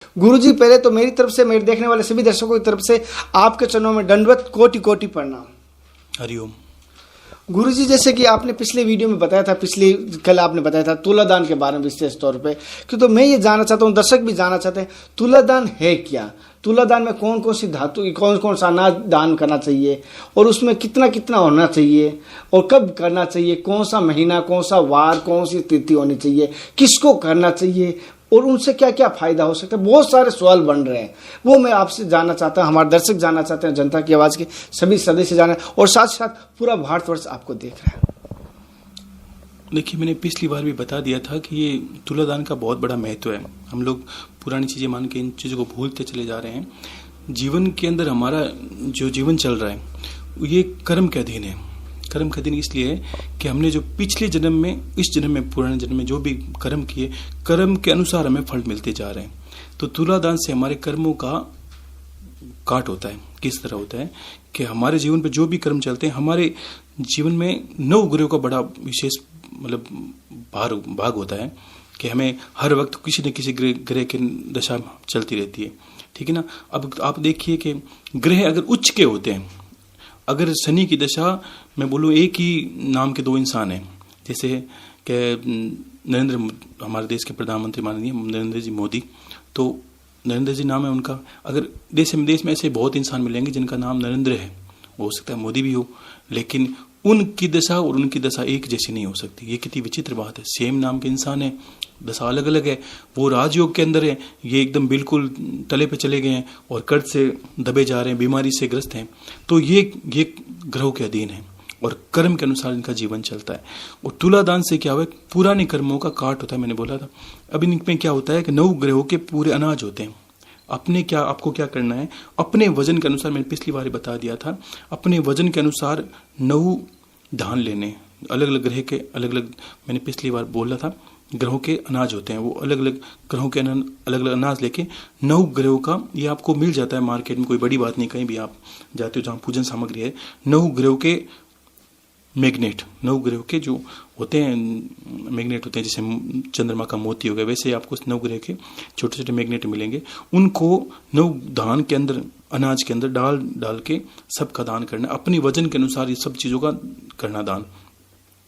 गुरुजी, पहले तो मेरी तरफ से, मेरे देखने वाले सभी दर्शकों की तरफ से आपके चरणों में दंडवत कोटि कोटि प्रणाम। हरिओम। गुरुजी, जैसे कि आपने पिछले वीडियो में बताया था, कल आपने बताया था तुलादान के बारे में विशेष तौर पे, कि तो मैं ये जानना चाहता हूँ, दर्शक भी जानना चाहते हैं, तुलादान है क्या? तुलादान में कौन कौन सी धातु, कौन कौन सा अनाज दान करना चाहिए, और उसमें कितना कितना होना चाहिए, और कब करना चाहिए, कौन सा महीना, कौन सा वार, कौन सी तिथि होनी चाहिए, किसको करना चाहिए, और उनसे क्या क्या फायदा हो सकता है? बहुत सारे सवाल बन रहे हैं, वो मैं आपसे जानना चाहता हूं, हमारे दर्शक जानना चाहते हैं, जनता की आवाज के सभी सदस्य जानना, और साथ साथ पूरा भारतवर्ष आपको देख रहा है। देखिए, मैंने पिछली बार भी बता दिया था कि ये तुलादान का बहुत बड़ा महत्व है। हम लोग पुरानी चीजें मान के इन चीजों को भूलते चले जा रहे हैं। जीवन के अंदर हमारा जो जीवन चल रहा है ये कर्म के अधीन है। कर्म का दिन इसलिए है कि हमने जो पिछले जन्म में, इस जन्म में, पुराने जन्म में जो भी कर्म किए, कर्म के अनुसार हमें फल मिलते जा रहे हैं। तो तुलादान से हमारे कर्मों का काट होता है। किस तरह होता है कि हमारे जीवन पे जो भी कर्म चलते हैं, हमारे जीवन में 9 ग्रहों का बड़ा विशेष मतलब भाग होता है कि हमें हर वक्त किसी न किसी ग्रह की दशा चलती रहती है। ठीक है ना। अब आप देखिए कि ग्रह अगर उच्च के होते हैं, अगर शनि की दशा, मैं बोलूँ एक ही नाम के 2 इंसान हैं, जैसे कि नरेंद्र, हमारे देश के प्रधानमंत्री माननीय नरेंद्र जी मोदी, तो नरेंद्र जी नाम है उनका। अगर देश में ऐसे बहुत इंसान मिलेंगे जिनका नाम नरेंद्र है, हो सकता है मोदी भी हो, लेकिन उनकी दशा और उनकी दशा एक जैसी नहीं हो सकती। ये कितनी विचित्र बात है। सेम नाम के इंसान है, दशा अलग अलग है। वो राजयोग के अंदर है, ये एकदम बिल्कुल तले पे चले गए हैं और कर्ज से दबे जा रहे हैं, बीमारी से ग्रस्त हैं। तो ये ग्रहों के अधीन है और कर्म के अनुसार इनका जीवन चलता है। और तुलादान से क्या हुआ, पुराने कर्मों का काट होता है, मैंने बोला था। अब इनमें क्या होता है कि 9 ग्रहों के पूरे अनाज होते हैं। आपको क्या करना है, अपने वजन के अनुसार, मैंने पिछली बार बता दिया था, अपने वजन के अनुसार 9 धान लेने। अलग अलग ग्रह के अलग अलग, मैंने पिछली बार बोला था, ग्रहों के अनाज होते हैं। वो अलग अलग ग्रहों के अलग अलग अनाज लेके 9 ग्रहों का, ये आपको मिल जाता है मार्केट में, कोई बड़ी बात नहीं। कहीं भी आप जाते हो जहाँ पूजन सामग्री है, 9 ग्रहों के मैग्नेट, 9 ग्रह के जो होते हैं मैग्नेट होते हैं, जैसे चंद्रमा का मोती हो गया, वैसे आपको 9 ग्रह के छोटे छोटे मैग्नेट मिलेंगे। उनको 9 धान के अंदर, अनाज के अंदर डाल के सबका दान करना, अपनी वजन के अनुसार ये सब चीज़ों का करना दान।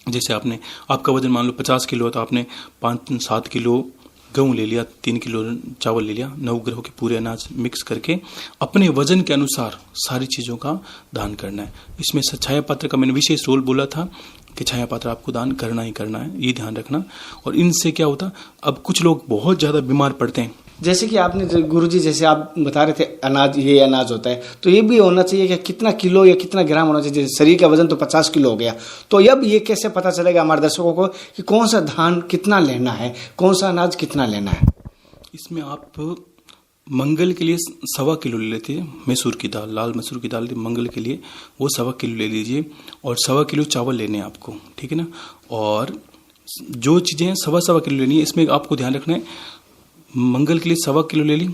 जैसे आपका वजन मान लो 50 किलो है, तो आपने 5-7 किलो गेहूँ ले लिया, 3 किलो चावल ले लिया, 9 ग्रहों के पूरे अनाज मिक्स करके अपने वजन के अनुसार सारी चीज़ों का दान करना है। इसमें छाया पात्र का मैंने विशेष रोल बोला था कि छाया पात्र आपको दान करना ही करना है, ये ध्यान रखना। और इनसे क्या होता, अब कुछ लोग बहुत ज़्यादा बीमार पड़ते हैं। जैसे कि आपने गुरुजी, जैसे आप बता रहे थे अनाज, ये अनाज होता है, तो ये भी होना चाहिए कि कितना किलो या कितना ग्राम होना चाहिए। जैसे शरीर का वजन तो 50 किलो हो गया, तो अब ये कैसे पता चलेगा हमारे दर्शकों को कि कौन सा धान कितना लेना है, कौन सा अनाज कितना लेना है? इसमें आप मंगल के लिए 1.25 किलो ले लेते हैं मैसूर की दाल, लाल मसूर की दाल मंगल के लिए, वो 1.25 किलो ले लीजिए, और 1.25 किलो चावल लेने हैं आपको। ठीक है ना। और जो चीज़ें 1.25 किलो लेनी है, इसमें आपको ध्यान रखना है, मंगल के लिए 1.25 किलो ले ली,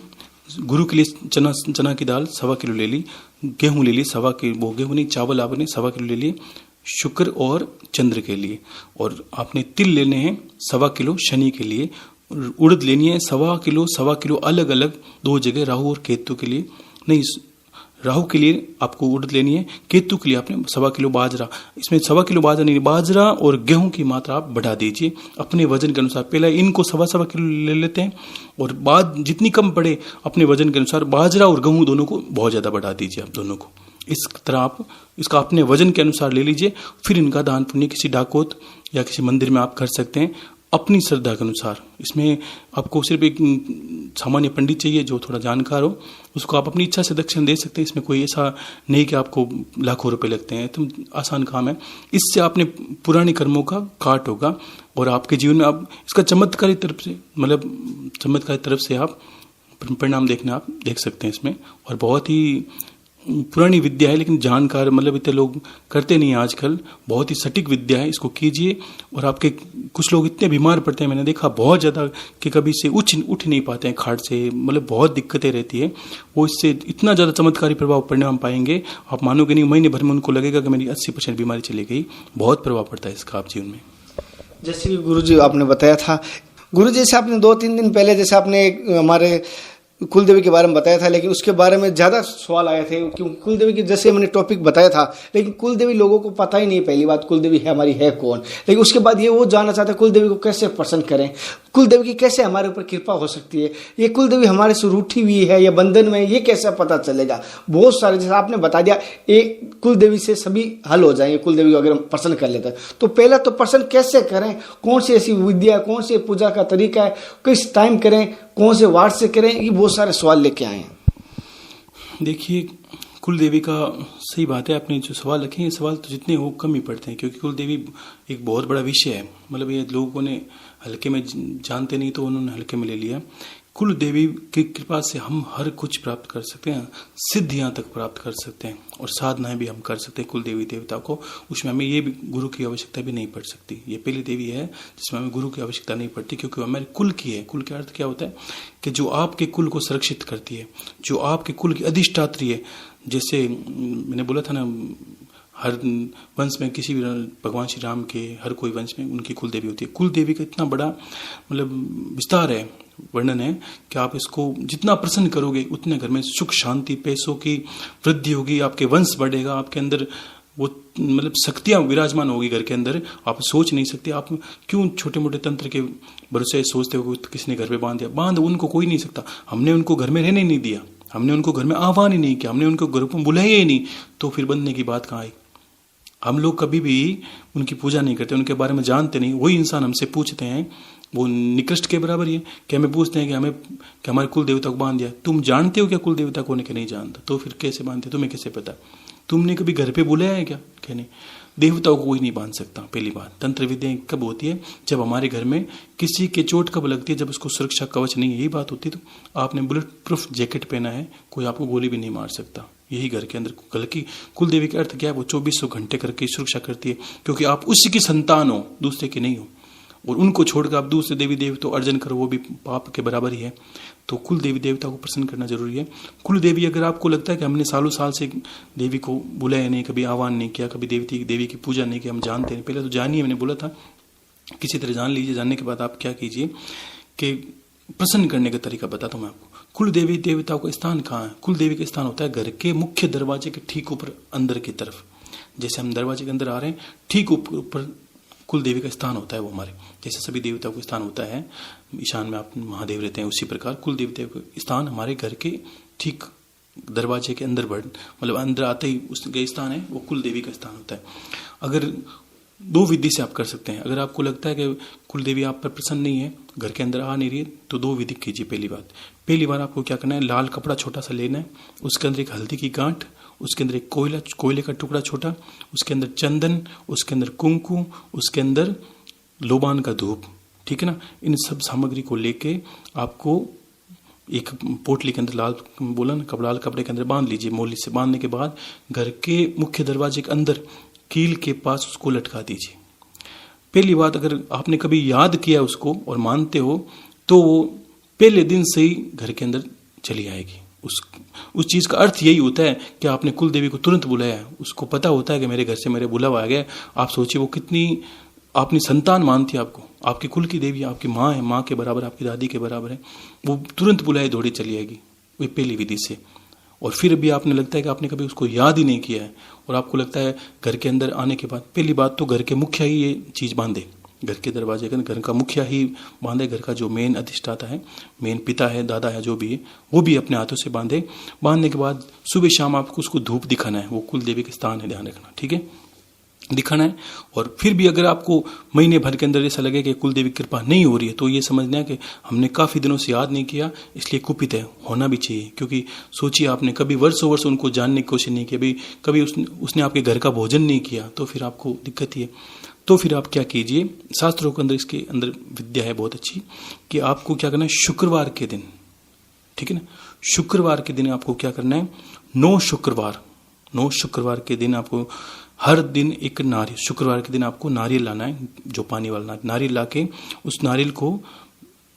गुरु के लिए चना की दाल 1.25 किलो ले ली, गेहूं ले ली 1.25 किलो, वो गेहूं नहीं, चावल आपने 1.25 किलो ले लिए शुक्र और चंद्र के लिए। और आपने तिल लेने हैं 1.25 किलो शनि के लिए, उड़द लेनी है 1.25 किलो अलग अलग 2 जगह, राहु और केतु के लिए नहीं, राहु के लिए आपको उड़द लेनी है, केतु के लिए आपने 1.25 किलो बाजरा। इसमें 1.25 किलो बाजरा नहीं, बाजरा और गेहूं की मात्रा आप बढ़ा दीजिए अपने वजन के अनुसार। पहले इनको 1.25 किलो ले लेते हैं, और बाद जितनी कम पड़े अपने वजन के अनुसार बाजरा और गेहूं दोनों को बहुत ज़्यादा बढ़ा दीजिए आप दोनों को। इस तरह आप इसका अपने वजन के अनुसार ले लीजिए। फिर इनका दान पुण्य किसी डाकोत या किसी मंदिर में आप कर सकते हैं अपनी श्रद्धा के अनुसार। इसमें आपको सिर्फ एक सामान्य पंडित चाहिए जो थोड़ा जानकार हो, उसको आप अपनी इच्छा से दक्षिण दे सकते हैं। इसमें कोई ऐसा नहीं कि आपको लाखों रुपए लगते हैं, तो आसान काम है। इससे आपने पुराने कर्मों का काट होगा और आपके जीवन में आप इसका चमत्कारी तरफ से आप परिणाम आप देख सकते हैं इसमें। और बहुत ही पुरानी विद्या है, लेकिन जानकार इतने लोग करते नहीं है आजकल। बहुत ही सटीक विद्या है, इसको कीजिए। और आपके कुछ लोग इतने बीमार पड़ते हैं, मैंने देखा बहुत ज़्यादा, कि कभी से उठ नहीं पाते हैं खाट से, बहुत दिक्कतें रहती है। वो इससे इतना ज़्यादा चमत्कारी प्रभाव परिणाम पाएंगे, आप मानोगे नहीं। महीने भर में उनको लगेगा कि मेरी 80% बीमारी चली गई। बहुत प्रभाव पड़ता है इसका आप जीवन में। जैसे कि गुरुजी आपने बताया था, गुरुजी जैसे आपने 2-3 दिन पहले, जैसे आपने हमारे कुल देवी के बारे में बताया था, लेकिन उसके बारे में ज़्यादा सवाल आए थे क्योंकि कुल देवी की जैसे मैंने टॉपिक बताया था, लेकिन कुल देवी लोगों को पता ही नहीं। पहली बात, कुल देवी है हमारी है कौन। लेकिन उसके बाद ये वो जानना चाहते हैं कुल देवी को कैसे प्रसन्न करें, कुल देवी की कैसे हमारे ऊपर कृपा हो सकती है, ये कुल देवी हमारे से रूठी हुई है या बंधन में, ये कैसे पता चलेगा। बहुत सारे, जैसे आपने बता दिया, एक कुल देवी से सभी हल हो जाएंगे। कुल देवी को अगर हम प्रसन्न कर लेते हैं तो पहला तो प्रसन्न कैसे करें, कौन सी ऐसी विद्या, कौन सी पूजा का तरीका है, किस टाइम करें, कौन से वार्ड से करें, ये बहुत सारे सवाल लेके आए हैं। देखिए, कुल देवी का सही बात है, आपने जो सवाल रखे हैं, सवाल तो जितने हो कम ही पड़ते हैं, क्योंकि कुल देवी एक बहुत बड़ा विषय है। मतलब ये लोगों ने हल्के में जानते नहीं तो उन्होंने हल्के में ले लिया। कुल देवी की कृपा से हम हर कुछ प्राप्त कर सकते हैं, सिद्धियां तक प्राप्त कर सकते हैं और साधनाएं भी हम कर सकते हैं कुल देवी देवता को। उसमें हमें ये भी गुरु की आवश्यकता भी नहीं पड़ सकती। ये पहली देवी है जिसमें हमें गुरु की आवश्यकता नहीं पड़ती, क्योंकि हमारे कुल की है। कुल का अर्थ क्या होता है कि जो आपके कुल को सुरक्षित करती है, जो आपके कुल की अधिष्ठात्री है। जैसे मैंने बोला था ना, हर वंश में किसी भी भगवान श्री राम के हर कोई वंश में उनकी कुल देवी होती है। कुल देवी का इतना बड़ा मतलब विस्तार है, वर्णन है कि आप इसको जितना प्रसन्न करोगे उतने घर में सुख शांति, पैसों की वृद्धि होगी, आपके वंश बढ़ेगा, आपके अंदर वो मतलब शक्तियां विराजमान होगी घर के अंदर। आप सोच नहीं सकते। आप क्यों छोटे मोटे तंत्र के भरोसे सोचते हो किसने घर पे बांध दिया? बांध उनको कोई नहीं सकता। हमने उनको घर में रहने नहीं दिया, हमने उनको घर में आह्वान ही नहीं किया, हमने उनको घर पर बुलाया ही नहीं, तो फिर बंधने की बात कहाँ आई? हम लोग कभी भी उनकी पूजा नहीं करते, उनके बारे में जानते नहीं। वही इंसान हमसे पूछते हैं, वो निकृष्ट के बराबर ही है कि हमें पूछते हैं कि हमारे कुल देवता को बांध दिया। तुम जानते हो क्या कुल देवता को? नहीं जानता। तो फिर कैसे बांधते? तुम्हें कैसे पता? तुमने कभी घर पे बुलाया है क्या? कहने देवताओं को कोई नहीं बांध सकता। पहली बात, तंत्र विद्या कब होती है? जब हमारे घर में किसी के चोट कब लगती है? जब उसको सुरक्षा कवच नहीं है। यही बात होती है। तो आपने बुलेट प्रूफ जैकेट पहना है, कोई आपको गोली भी नहीं मार सकता। यही घर के अंदर बल्कि कुल देवी का अर्थ क्या है? वो 2400 घंटे करके सुरक्षा करती है, क्योंकि आप उसी की संतान हो, दूसरे की नहीं हो। और उनको छोड़कर आप दूसरे देवी देवता अर्जन करो, वो भी पाप के बराबर ही है। तो कुल देवी देवता को प्रसन्न करना जरूरी है। कुल देवी, अगर आपको लगता है कि हमने सालों साल से देवी को बुलाया नहीं, कभी आह्वान नहीं किया, कभी देवी की पूजा नहीं की, हम जानते नहीं, पहले तो जानिए। मैंने बोला था किसी तरह जान लीजिए। जानने के बाद आप क्या कीजिए कि प्रसन्न करने का तरीका बताता हूं मैं आपको। कुल देवी देवताओं का स्थान कहाँ है? कुल देवी का स्थान होता है घर के मुख्य दरवाजे के ठीक ऊपर अंदर की तरफ। जैसे हम दरवाजे के अंदर आ रहे हैं, ठीक ऊपर कुल देवी का स्थान होता है। वो हमारे जैसे सभी देवताओं का स्थान होता है, ईशान में आप महादेव रहते हैं, उसी प्रकार कुल देवता का स्थान हमारे घर के ठीक दरवाजे के अंदर मतलब अंदर आते ही उसका स्थान है, वो कुल देवी का स्थान होता है। अगर दो विधि से आप कर सकते हैं। अगर आपको लगता है कि कुल देवी आप पर प्रसन्न नहीं है, घर के अंदर आ नहीं रही है, तो दो विधि कीजिए। पहली बार आपको क्या करना है, लाल कपड़ा छोटा सा लेना है, उसके अंदर एक हल्दी की गांठ, उसके अंदर एक कोयले का टुकड़ा छोटा, उसके अंदर चंदन, उसके अंदर कुंकु, उसके अंदर लोबान का धूप, ठीक है ना। इन सब सामग्री को लेके आपको एक पोटली के अंदर लाल कपड़े के अंदर बांध लीजिए। मोली से बांधने के बाद घर के मुख्य दरवाजे के अंदर कील के पास उसको लटका दीजिए। पहली बात, अगर आपने कभी याद किया उसको और मानते हो, तो वो पहले दिन से ही घर के अंदर चली आएगी। उस चीज का अर्थ यही होता है कि आपने कुल देवी को तुरंत बुलाया है, उसको पता होता है कि मेरे घर से मेरे बुलावा आ गया। आप सोचिए वो कितनी अपनी संतान मानती है आपको, आपकी कुल की देवी आपकी माँ है, माँ के बराबर, आपकी दादी के बराबर है। वो तुरंत बुलाए दौड़ी चली आएगी, वही पहली विधि से। और फिर भी आपने लगता है कि आपने कभी उसको याद ही नहीं किया है, और आपको लगता है घर के अंदर आने के बाद, पहली बात तो घर के मुखिया ही ये चीज बांधे, घर के दरवाजे के घर का मुखिया ही बांधे। घर का जो मेन अधिष्ठाता है, मेन पिता है, दादा है, जो भी है, वो भी अपने हाथों से बांधे। बांधने के बाद सुबह शाम आपको उसको धूप दिखाना है। वो कुल देवी के स्थान है, ध्यान रखना, ठीक है, दिखाना है। और फिर भी अगर आपको महीने भर के अंदर ऐसा लगे कि कुल देवी कृपा नहीं हो रही है, तो ये समझना है कि हमने काफी दिनों से याद नहीं किया, इसलिए कुपित है, होना भी चाहिए। क्योंकि सोचिए आपने कभी वर्षों वर्ष उनको जानने की कोशिश नहीं की, कभी उसने आपके घर का भोजन नहीं किया, तो फिर आपको दिक्कत ही है। तो फिर आप क्या कीजिए, शास्त्रों के अंदर इसके अंदर विद्या है बहुत अच्छी, कि आपको क्या करना है, शुक्रवार के दिन, ठीक है ना, शुक्रवार के दिन आपको क्या करना है, 9 शुक्रवार के दिन आपको हर दिन एक नारियल, शुक्रवार के दिन आपको नारियल लाना है, जो पानी वाला नारियल लाके उस नारियल को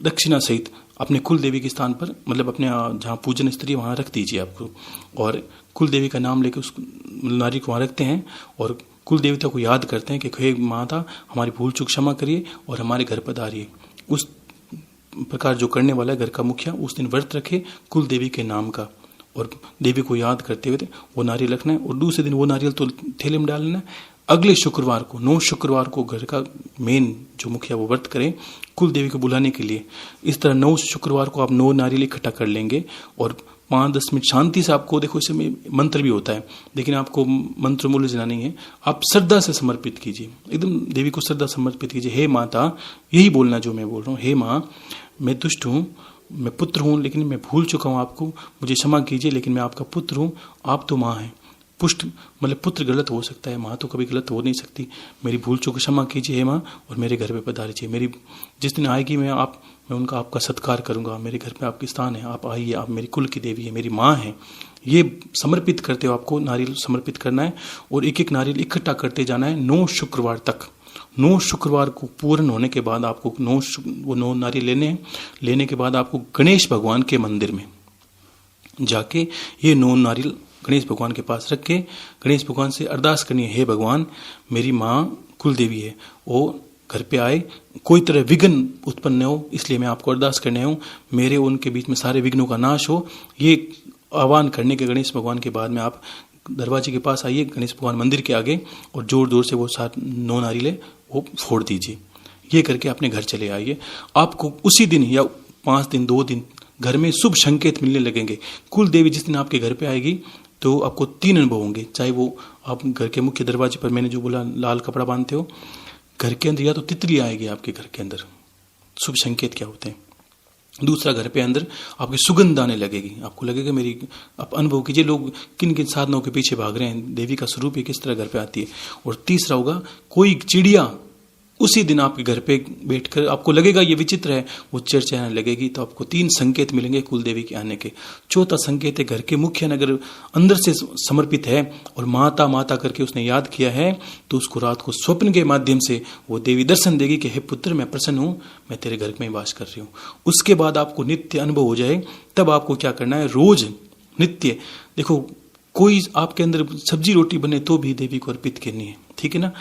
दक्षिणा सहित अपने कुल देवी के स्थान पर, मतलब अपने जहाँ पूजन स्त्री वहां रख दीजिए आपको। और कुल देवी का नाम लेके उस नारियल को वहां रखते हैं और कुल देवता को याद करते हैं कि हे माता, हमारी भूल चूक क्षमा करिए और हमारे घर पधारिए। उस प्रकार जो करने वाला है घर का मुखिया, उस दिन व्रत रखे कुल देवी के नाम का, और देवी को याद करते हुए वो नारियल रखना है। और दूसरे दिन वो नारियल तो थैले में डालना है। अगले शुक्रवार को, 9 शुक्रवार को घर का मेन जो मुखिया वो व्रत करे कुल देवी को बुलाने के लिए। इस तरह 9 शुक्रवार को आप 9 नारियल इकट्ठा कर लेंगे और 5-10 मिनट शांति से आपको, देखो इसमें मंत्र भी होता है, लेकिन आपको मंत्र मूल्य जाना नहीं है, आप श्रद्धा से समर्पित कीजिए, एकदम देवी को श्रद्धा समर्पित कीजिए। हे माता, यही बोलना जो मैं बोल रहा हूँ, हे माँ, मैं दुष्ट हूँ, मैं पुत्र हूँ, लेकिन मैं भूल चुका हूँ आपको, मुझे क्षमा कीजिए, लेकिन मैं आपका पुत्र हूँ, आप तो माँ हैं। पुष्ट मतलब पुत्र गलत हो सकता है, माँ तो कभी गलत हो नहीं सकती। मेरी भूल चूक क्षमा कीजिए हे माँ, और मेरे घर पे पधारिए। मेरी जिस दिन आएगी मैं उनका आपका सत्कार करूंगा, मेरे घर पे आपकी स्थान है, आप आइए, आप मेरी कुल की देवी है, मेरी माँ है। ये समर्पित करते हो आपको नारियल समर्पित करना है, और एक एक नारियल इकट्ठा करते जाना है 9 शुक्रवार तक। 9 शुक्रवार को पूर्ण होने के बाद आपको 9 नारियल लेने के बाद आपको गणेश भगवान के मंदिर में जाके ये 9 नारियल गणेश भगवान के पास रख के गणेश भगवान से अरदास करनी है, हे भगवान, मेरी माँ कुल देवी है, वो घर पे आए, कोई तरह विघ्न उत्पन्न न हो, इसलिए मैं आपको अरदास करने हूँ, मेरे उनके बीच में सारे विघ्नों का नाश हो। ये आह्वान करने के गणेश भगवान के बाद में आप दरवाजे के पास आइए, गणेश भगवान मंदिर के आगे, और जोर जोर से वो 9 नारियल वो फोड़ दीजिए। ये करके अपने घर चले आइए। आपको उसी दिन या 5 दिन 2 दिन घर में शुभ संकेत मिलने लगेंगे। कुल देवी जिस दिन आपके घर पे आएगी तो आपको 3 अनुभव होंगे, चाहे वो आप घर के मुख्य दरवाजे पर मैंने जो बोला लाल कपड़ा बांधते हो, घर के अंदर या तो तितली आएगी आपके घर के अंदर। शुभ संकेत क्या होते हैं? दूसरा, घर पे अंदर आपकी सुगंध आने लगेगी, आपको लगेगा मेरी, आप अनुभव कीजिए लोग किन किन साधनाओं के पीछे भाग रहे हैं, देवी का स्वरूप ही किस तरह घर पे आती है। और तीसरा होगा, कोई चिड़िया उसी दिन आपके घर पे बैठकर आपको लगेगा ये विचित्र है, वो चर्चाने लगेगी, तो आपको 3 संकेत मिलेंगे कुल देवी के आने के। चौथा संकेत है, घर के मुखिया नगर अंदर से समर्पित है और माता माता करके उसने याद किया है, तो उसको रात को स्वप्न के माध्यम से वो देवी दर्शन देगी कि हे पुत्र, मैं प्रसन्न हूं, मैं तेरे घर में वास कर रही हूँ। उसके बाद आपको नित्य अनुभव हो जाए, तब आपको क्या करना है, रोज नित्य, देखो कोई आपके अंदर सब्जी रोटी बने तो भी देवी को अर्पित करनी है, ठीक है ना,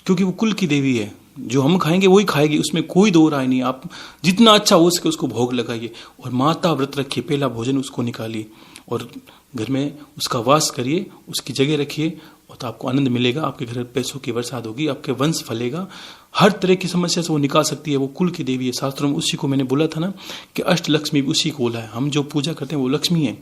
क्योंकि वो कुल की देवी है, जो हम खाएंगे वही खाएगी, उसमें कोई दो राय नहीं। आप जितना अच्छा हो सके उसको भोग लगाइए, और माता व्रत रखिए, पहला भोजन उसको निकालिए और घर में उसका वास करिए, उसकी जगह रखिए, और तो आपको आनंद मिलेगा, आपके घर पैसों की बरसात होगी, आपके वंश फलेगा, हर तरह की समस्या से वो निकाल सकती है। वो कुल की देवी है। शास्त्रों में उसी को मैंने बोला था ना कि अष्ट लक्ष्मी भी उसी को बोला है। हम जो पूजा करते हैं वो लक्ष्मी है।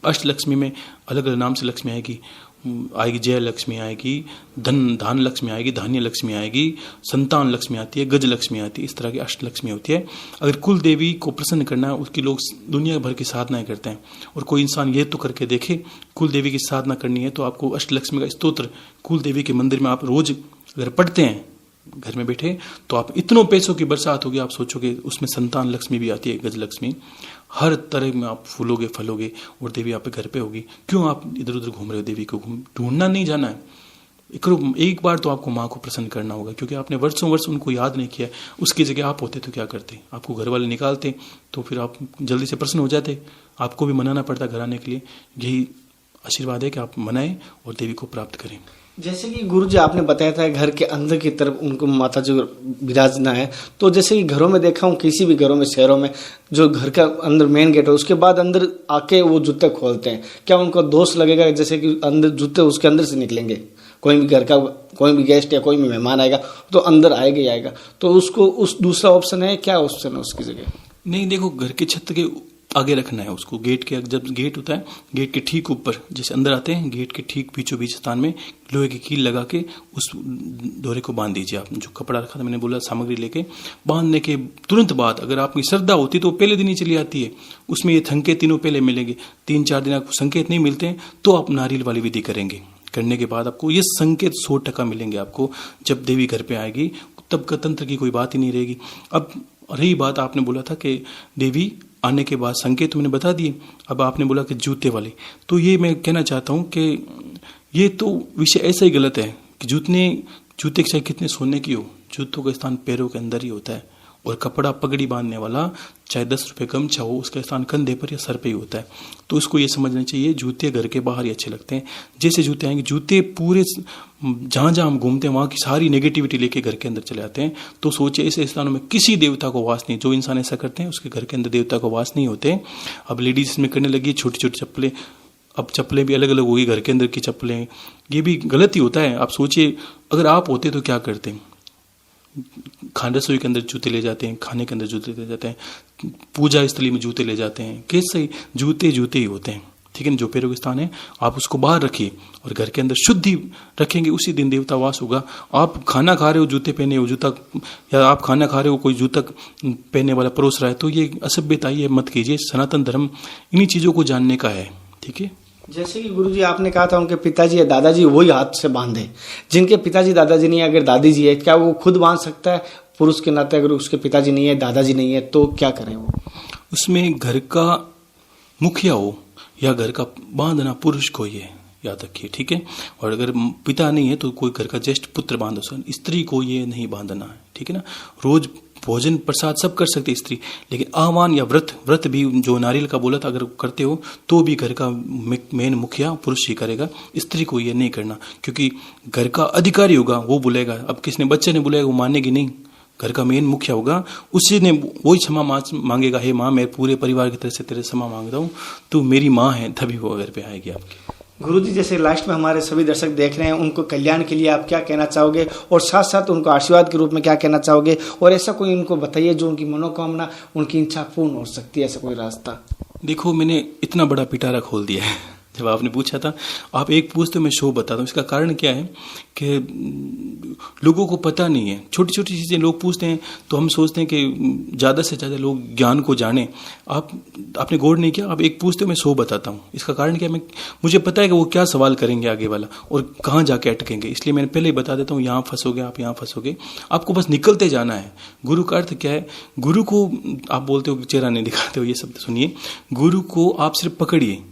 अष्ट लक्ष्मी में अलग अलग नाम से लक्ष्मी आएगी, जय लक्ष्मी आएगी, धान लक्ष्मी आएगी, धान्य लक्ष्मी आएगी, संतान लक्ष्मी आती है, गज लक्ष्मी आती है, इस तरह की अष्ट लक्ष्मी होती है। अगर कुल देवी को प्रसन्न करना है, उसकी लोग दुनिया भर की साधनाएं करते हैं, और कोई इंसान ये तो करके देखे, कुल देवी की साधना करनी है तो आपको अष्ट लक्ष्मी का स्तोत्र कुल देवी के मंदिर में आप रोज अगर पढ़ते हैं घर में बैठे, तो आप इतनों पैसों की बरसात होगी, आप सोचोगे। उसमें संतान लक्ष्मी भी आती है, गज लक्ष्मी, हर तरह में आप फूलोगे फलोगे, और देवी आप घर पे होगी। क्यों आप इधर उधर घूम रहे हो? देवी को ढूंढना नहीं जाना है, एक बार तो आपको माँ को प्रसन्न करना होगा, क्योंकि आपने वर्षों वर्ष उनको याद नहीं किया। उसकी जगह आप होते तो क्या करते? आपको घर वाले निकालते तो फिर आप जल्दी से प्रसन्न हो जाते, आपको भी मनाना पड़ता घर आने के लिए। यही आशीर्वाद है कि आप मनाएं और देवी को प्राप्त करें। जैसे कि गुरुजी आपने बताया था घर के अंदर की तरफ उनको माता जी विराजना है, तो जैसे कि घरों में देखा हूँ, किसी भी घरों में शहरों में जो घर का अंदर मेन गेट है उसके बाद अंदर आके वो जूते खोलते हैं, क्या उनको दोष लगेगा? जैसे कि अंदर जूते उसके अंदर से निकलेंगे, कोई भी घर का कोई भी गेस्ट या कोई भी मेहमान आएगा तो अंदर आएगा ही आएगा, तो उसको उस दूसरा ऑप्शन है, क्या ऑप्शन है उसकी जगह? नहीं, देखो घर के छत के आगे रखना है उसको। गेट के जब गेट होता है, गेट के ठीक ऊपर जैसे अंदर आते हैं, गेट के ठीक बीचों बीच स्थान में लोहे की कील लगा के उस डोरे को बांध दीजिए। आप जो कपड़ा रखा था, मैंने बोला सामग्री लेके, बांधने के तुरंत बाद अगर आपकी श्रद्धा होती तो पहले दिन ही चली आती है। उसमें ये संकेत तीनों पहले मिलेंगे। 3-4 दिन आपको संकेत नहीं मिलते हैं तो आप नारियल वाली विधि करेंगे। करने के बाद आपको ये संकेत 100% मिलेंगे। आपको जब देवी घर पे आएगी तब का तंत्र की कोई बात ही नहीं रहेगी। अब रही बात, आपने बोला था कि देवी आने के बाद संकेत मैंने बता दिए। अब आपने बोला कि जूते वाले, तो ये मैं कहना चाहता हूँ कि ये तो विषय ऐसा ही गलत है कि जूते चाहे कितने सोने की हो, जूतों का स्थान पैरों के अंदर ही होता है, और कपड़ा पगड़ी बांधने वाला चाहे 10 रुपये गमछा हो, उसका स्थान कंधे पर या सर पे ही होता है। तो उसको ये समझना चाहिए जूते घर के बाहर ही अच्छे लगते हैं। जैसे जूते आएंगे, जूते पूरे जहाँ जहाँ हम घूमते हैं वहाँ की सारी नेगेटिविटी लेके घर के अंदर चले आते हैं। तो सोचे ऐसे स्थानों में किसी देवता को वास नहीं। जो इंसान ऐसा करते हैं उसके घर के अंदर देवता को वास नहीं होते। अब लेडीज इसमें करने लगी छोटी छोटी चप्पलें, अब चप्पलें भी अलग अलग होगी, घर के अंदर की चप्पलें, ये भी गलत ही होता है। आप सोचिए अगर आप होते तो क्या करते हैं? खाना रसोई के अंदर जूते ले जाते हैं, खाने के अंदर जूते ले जाते हैं, पूजा स्थली में जूते ले जाते हैं। कैसे? जूते जूते ही होते हैं, ठीक है ना। जो पैरों के स्थान है आप उसको बाहर रखिए और घर के अंदर शुद्धि रखेंगे, उसी दिन देवता वास होगा। आप खाना खा रहे हो जूते पहने हो, जूता, या आप खाना खा रहे हो कोई जूता पहनने वाला परोस रहा है, तो ये असभ्यता ये मत कीजिए। सनातन धर्म इन्हीं चीजों को जानने का है, ठीक है। जैसे कि गुरुजी आपने कहा था उनके पिताजी या दादाजी वही हाथ से बांधे, जिनके पिताजी दादाजी नहीं है, अगर दादी जी है, क्या वो खुद बांध सकता है? पुरुष के नाते अगर उसके पिताजी नहीं है, दादाजी नहीं है, तो क्या करें वो? उसमें घर का मुखिया हो या घर का बांधना पुरुष को ही है, याद रखिए, ठीक है। और अगर पिता नहीं है तो कोई घर का ज्येष्ठ पुत्र बांध सकता, स्त्री को ये नहीं बांधना है, ठीक है ना। रोज भोजन प्रसाद सब कर सकते स्त्री, लेकिन आह्वान या व्रत भी जो नारियल का बोला था अगर करते हो तो भी घर का मेन मुखिया पुरुष ही करेगा, स्त्री को ये नहीं करना, क्योंकि घर का अधिकारी होगा वो बोलेगा। अब किसने बच्चे ने बोलेगा वो मानेगी नहीं, घर का मेन मुखिया होगा, उसी ने वही क्षमा मांगेगा, हे माँ मैं पूरे परिवार की तरफ से तेरे क्षमा मांगता हूँ, तू मेरी माँ है, तभी वो घर पे आएगी आपकी। गुरुजी जैसे लास्ट में हमारे सभी दर्शक देख रहे हैं, उनको कल्याण के लिए आप क्या कहना चाहोगे और साथ साथ उनको आशीर्वाद के रूप में क्या कहना चाहोगे? और ऐसा कोई उनको बताइए जो उनकी मनोकामना, उनकी इच्छा पूर्ण हो सकती है, ऐसा कोई रास्ता? देखो मैंने इतना बड़ा पिटारा खोल दिया है। जब आपने पूछा था, आप एक पूछते मैं 100 बताता हूँ। इसका कारण क्या है कि लोगों को पता नहीं है, छोटी छोटी चीज़ें लोग पूछते हैं तो हम सोचते हैं कि ज़्यादा से ज़्यादा लोग ज्ञान को जाने। आपने गौर नहीं किया, आप एक पूछते हो मैं 100 बताता हूँ। इसका कारण क्या है, मुझे पता है कि वो क्या सवाल करेंगे आगे वाला और कहाँ जाके अटकेंगे, इसलिए मैंने पहले ही बता देता हूँ, यहाँ फंसोगे आप, यहाँ फंसोगे। आपको बस निकलते जाना है। गुरु का अर्थ क्या है? गुरु को आप बोलते हो चेहरा नहीं दिखाते हो, ये शब्द सुनिए। गुरु को आप सिर्फ पकड़िए,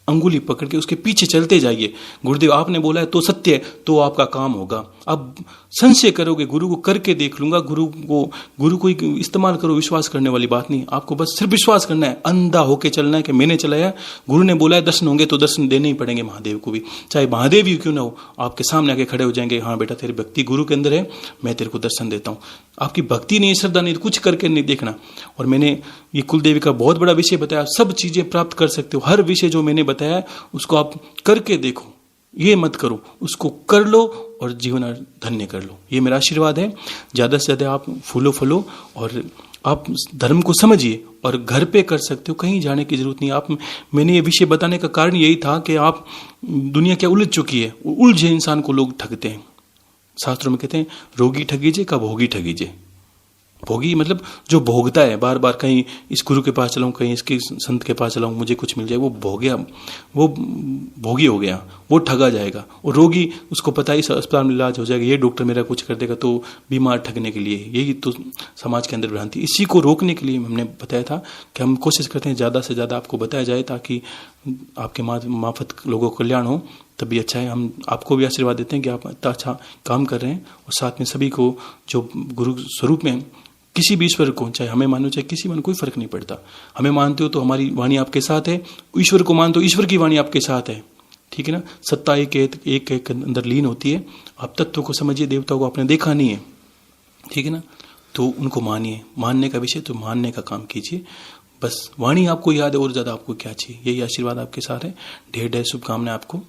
अंगुली पकड़ के उसके पीछे चलते जाइए। गुरुदेव आपने बोला है तो सत्य है, तो आपका काम होगा। अब संशय करोगे, गुरु को करके देख लूंगा, गुरु को इस्तेमाल करो, विश्वास करने वाली बात नहीं। आपको बस सिर्फ विश्वास करना है, अंधा होके चलना है कि मैंने चलाया, गुरु ने बोला है दर्शन होंगे तो दर्शन देने ही पड़ेंगे महादेव को भी, चाहे महादेव ही क्यों ना हो, आपके सामने आके खड़े हो जाएंगे, हाँ बेटा तेरी भक्ति गुरु के अंदर है, मैं तेरे को दर्शन देता हूँ। आपकी भक्ति नहीं, श्रद्धा नहीं, कुछ करके नहीं देखना। और मैंने ये कुलदेवी का बहुत बड़ा विषय बताया, सब चीजें प्राप्त कर सकते हो। हर विषय जो मैंने बताया उसको आप करके देखो, ये मत करो, उसको कर लो और जीवन धन्य कर लो। ये मेरा आशीर्वाद है। ज्यादा से ज्यादा आप फूलो फलो और आप धर्म को समझिए और घर पे कर सकते हो, कहीं जाने की जरूरत नहीं। आप, मैंने ये विषय बताने का कारण यही था कि आप, दुनिया क्या उलझ चुकी है, उलझे इंसान को लोग ठगते हैं। शास्त्रों में कहते हैं रोगी ठगीजे का भोगी ठगीजे। भोगी मतलब जो भोगता है, बार बार कहीं इस गुरु के पास चलाऊं, कहीं इसके संत के पास चलाऊं, मुझे कुछ मिल जाए, वो भोगी हो गया, वो ठगा जाएगा। और रोगी, उसको पता है इस अस्पताल में इलाज हो जाएगा, ये डॉक्टर मेरा कुछ कर देगा, तो बीमार ठगने के लिए। यही तो समाज के अंदर भ्रांति। इसी को रोकने के लिए हमने बताया था कि हम कोशिश करते हैं ज़्यादा से ज़्यादा आपको बताया जाए, ताकि आपके मार्फत लोगों को कल्याण हो, तभी अच्छा है। हम आपको भी आशीर्वाद देते हैं कि आप इतना अच्छा काम कर रहे हैं, और साथ में सभी को जो गुरु स्वरूप में किसी भी ईश्वर को, चाहे हमें मानो चाहे किसी मानो, कोई फर्क नहीं पड़ता। हमें मानते हो तो हमारी वाणी आपके साथ है, ईश्वर को मानते हो ईश्वर की वाणी आपके साथ है, ठीक है ना। सत्ता एक अंदर लीन होती है। आप तत्व को समझिए, देवताओं को आपने देखा नहीं है, ठीक है ना, तो उनको मानिए। मानने का विषय तो मानने का काम कीजिए, बस वाणी आपको याद है, और ज्यादा आपको क्या चाहिए। यही आशीर्वाद आपके साथ है। ढेर ढेर शुभकामनाएं आपको।